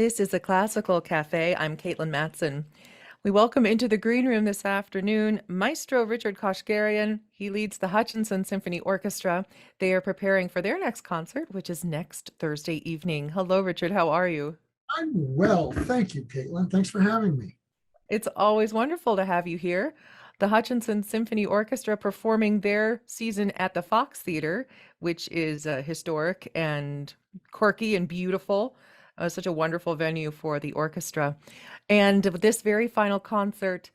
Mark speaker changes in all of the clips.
Speaker 1: This is a Classical Cafe. I'm Caitlin Matson. We welcome into the green room this afternoon Maestro Richard Koshgarian. He leads the Hutchinson Symphony Orchestra. They are preparing for their next concert, which is next Thursday evening. Hello, Richard. How are you?
Speaker 2: I'm well. Thank you, Caitlin. Thanks for having me.
Speaker 1: It's always wonderful to have you here. The Hutchinson Symphony Orchestra performing their season at the Fox Theater, which is historic and quirky and beautiful. Such a wonderful venue for the orchestra. And this very final concert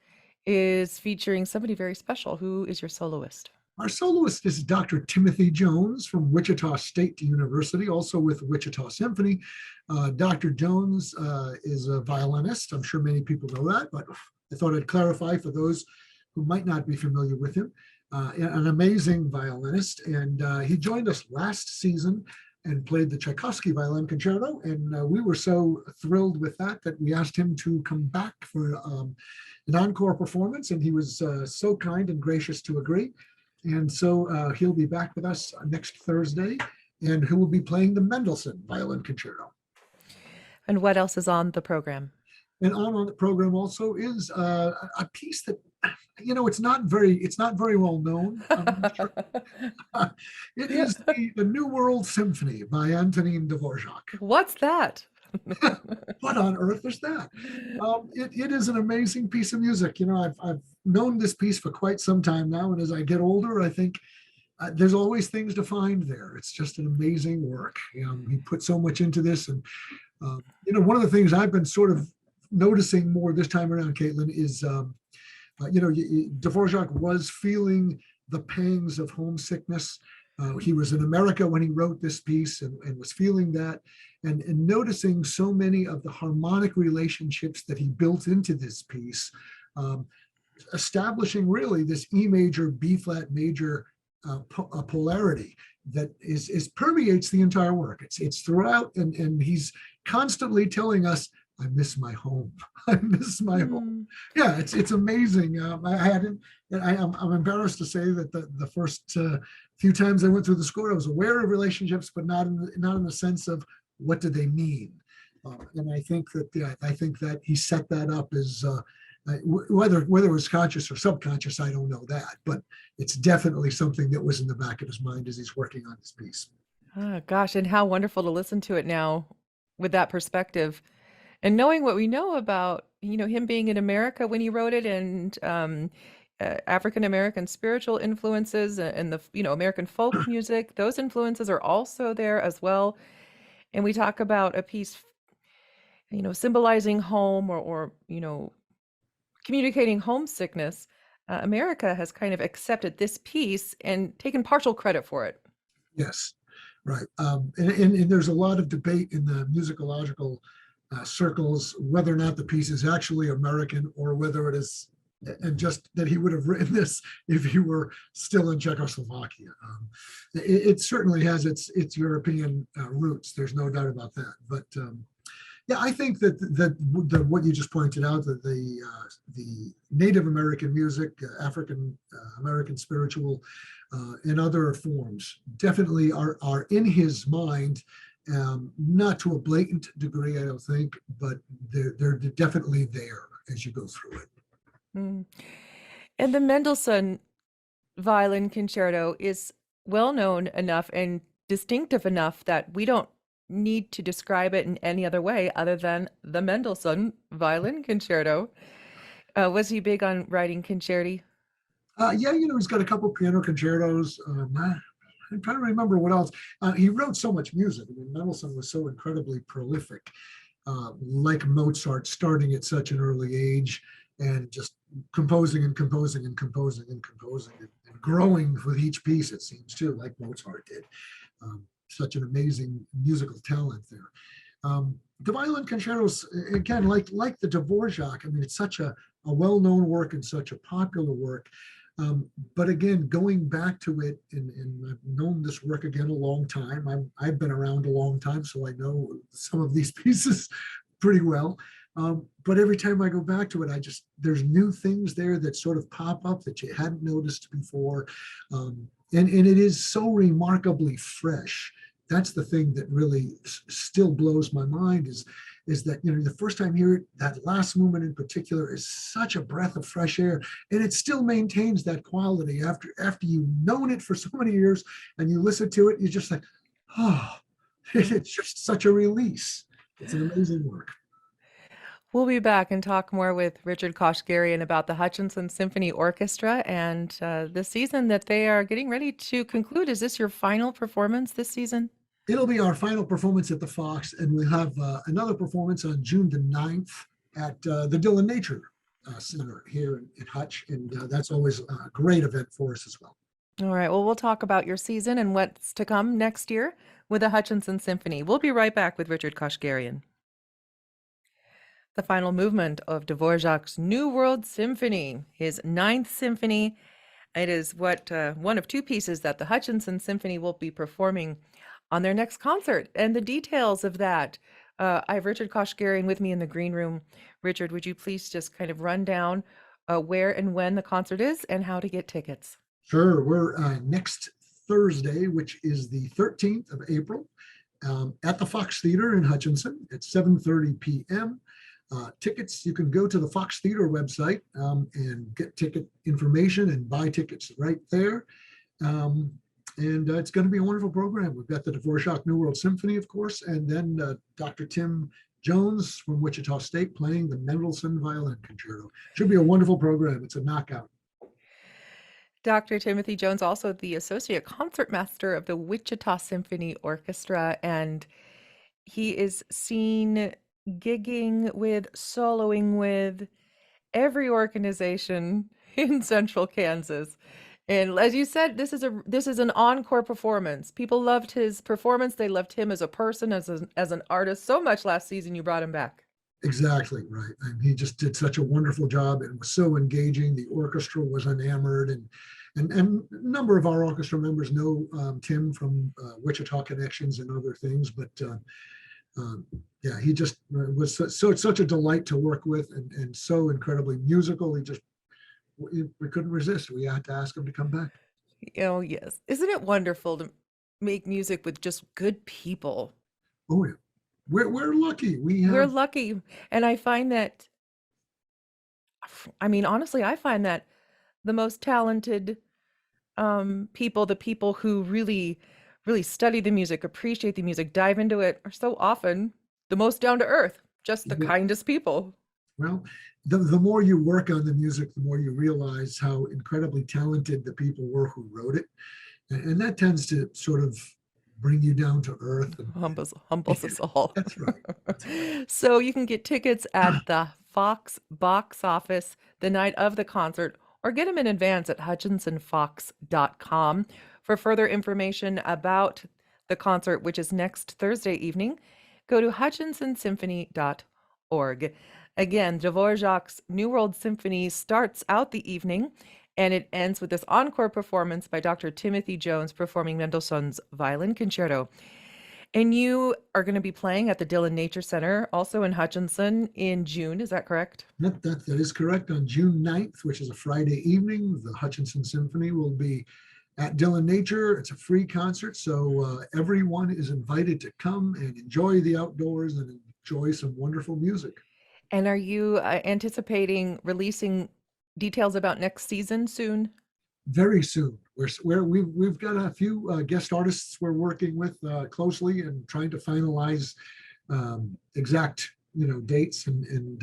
Speaker 1: is featuring somebody very special. Who is your soloist?
Speaker 2: Our soloist is Dr. Timothy Jones from Wichita State University, also with Wichita Symphony. Dr. Jones is a violinist. I'm sure many people know that, but I thought I'd clarify for those who might not be familiar with him. An amazing violinist, and he joined us last season and played the Tchaikovsky Violin Concerto, and we were so thrilled with that we asked him to come back for an encore performance, and he was so kind and gracious to agree. And so he'll be back with us next Thursday, and he will be playing the Mendelssohn Violin Concerto.
Speaker 1: And what else is on the program?
Speaker 2: And on the program also is a piece that, it's not very well known. Sure. It is the New World Symphony by Antonin Dvorak.
Speaker 1: What's that?
Speaker 2: What on earth is that? It is an amazing piece of music. I've known this piece for quite some time now, and as I get older, I think there's always things to find there. It's just an amazing work. He put so much into this, and one of the things I've been sort of noticing more this time around, Caitlin, is Dvorak was feeling the pangs of homesickness. He was in America when he wrote this piece and was feeling that, and noticing so many of the harmonic relationships that he built into this piece, establishing really this E major, B flat major polarity that is permeates the entire work. It's throughout, and he's constantly telling us, I miss my home. I miss my home. Yeah, it's amazing. I'm embarrassed to say that the first few times I went through the score, I was aware of relationships, but not in the sense of what do they mean. And I think that he set that up as whether it was conscious or subconscious, I don't know that, but it's definitely something that was in the back of his mind as he's working on this piece.
Speaker 1: Oh, gosh, and how wonderful to listen to it now with that perspective. And knowing what we know about, him being in America when he wrote it, and African American spiritual influences and the, American folk music, those influences are also there as well. And we talk about a piece, symbolizing home or communicating homesickness. America has kind of accepted this piece and taken partial credit for it.
Speaker 2: Yes, right. And there's a lot of debate in the musicological circles whether or not the piece is actually American or whether it is, and just that he would have written this if he were still in Czechoslovakia. It certainly has its European roots. There's no doubt about that. But yeah, I think that what you just pointed out, that the Native American music, African American spiritual, and other forms definitely are in his mind. Not to a blatant degree, I don't think, but they're definitely there as you go through it.
Speaker 1: Mm. And the Mendelssohn Violin Concerto is well known enough and distinctive enough that we don't need to describe it in any other way other than the Mendelssohn Violin Concerto. Was he big on writing concerti?
Speaker 2: Yeah, he's got a couple piano concertos. I'm trying to remember what else. He wrote so much music. I mean, Mendelssohn was so incredibly prolific, like Mozart, starting at such an early age and just composing and composing and composing and composing and growing with each piece, it seems, too, like Mozart did. Such an amazing musical talent there. The violin concertos, again, like the Dvorak, I mean, it's such a well-known work and such a popular work. But again, going back to it, and I've known this work again a long time. I've been around a long time, so I know some of these pieces pretty well. But every time I go back to it, there's new things there that sort of pop up that you hadn't noticed before. And it is so remarkably fresh. That's the thing that really still blows my mind, is is that, the first time you hear it, that last movement in particular is such a breath of fresh air, and it still maintains that quality after you've known it for so many years, and you listen to it, you're just like, oh, it's just such a release. It's an amazing work.
Speaker 1: We'll be back and talk more with Richard Koshgarian about the Hutchinson Symphony Orchestra and the season that they are getting ready to conclude. Is this your final performance this season?
Speaker 2: It'll be our final performance at the Fox, and we'll have another performance on June the 9th at the Dillon Nature Center here in Hutch, and that's always a great event for us as well.
Speaker 1: All right. Well, we'll talk about your season and what's to come next year with the Hutchinson Symphony. We'll be right back with Richard Koshgarian. The final movement of Dvorak's New World Symphony, his ninth symphony. It is one of two pieces that the Hutchinson Symphony will be performing on their next concert. And the details of that, I have Richard Koshgarian with me in the green room. Richard, would you please just kind of run down where and when the concert is and how to get tickets?
Speaker 2: Sure. We're next Thursday, which is the 13th of April, at the Fox Theater in Hutchinson at 7:30 p.m. Tickets, you can go to the Fox Theater website and get ticket information and buy tickets right there. And it's going to be a wonderful program. We've got the Dvorak New World Symphony, of course, and then Dr. Tim Jones from Wichita State playing the Mendelssohn Violin Concerto. Should be a wonderful program. It's a knockout.
Speaker 1: Dr. Timothy Jones, also the Associate Concertmaster of the Wichita Symphony Orchestra, and he is seen gigging with, soloing with every organization in Central Kansas. And as you said, this is an encore performance. People loved his performance. They loved him as a person, as an artist so much last season you brought him back.
Speaker 2: Exactly right. And he just did such a wonderful job. It was so engaging. The orchestra was enamored, and a number of our orchestra members know Tim from Wichita Connections and other things. But yeah, he just was such a delight to work with, and so incredibly musical. We couldn't resist. We had to ask him to come back.
Speaker 1: Oh, yes. Isn't it wonderful to make music with just good people?
Speaker 2: Oh yeah, we're lucky.
Speaker 1: We're lucky. And I find that, I mean, honestly, I find that the most talented people, the people who really, really study the music, appreciate the music, dive into it, are so often the most down to earth, just the kindest people.
Speaker 2: Well, the more you work on the music, the more you realize how incredibly talented the people were who wrote it. And that tends to sort of bring you down to earth.
Speaker 1: Humbles us all.
Speaker 2: That's right.
Speaker 1: So you can get tickets at the Fox box office the night of the concert, or get them in advance at hutchinsonfox.com. For further information about the concert, which is next Thursday evening, go to hutchinsonsymphony.org. Again, Dvorak's New World Symphony starts out the evening, and it ends with this encore performance by Dr. Timothy Jones performing Mendelssohn's Violin Concerto. And you are going to be playing at the Dillon Nature Center, also in Hutchinson, in June. Is that correct?
Speaker 2: That is correct. On June 9th, which is a Friday evening, the Hutchinson Symphony will be at Dillon Nature. It's a free concert, so everyone is invited to come and enjoy the outdoors and enjoy some wonderful music.
Speaker 1: And are you anticipating releasing details about next season soon?
Speaker 2: Very soon. We've got a few guest artists we're working with closely and trying to finalize exact dates and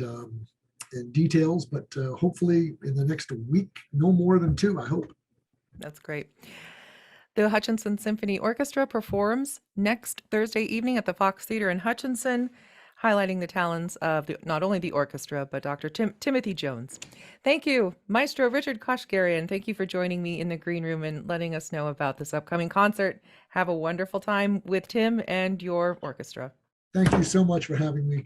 Speaker 2: details, but hopefully in the next week, no more than 2, I hope.
Speaker 1: That's great. The Hutchinson Symphony Orchestra performs next Thursday evening at the Fox Theater in Hutchinson, highlighting the talents of not only the orchestra, but Dr. Timothy Jones. Thank you, Maestro Richard Koshgarian. Thank you for joining me in the green room and letting us know about this upcoming concert. Have a wonderful time with Tim and your orchestra.
Speaker 2: Thank you so much for having me.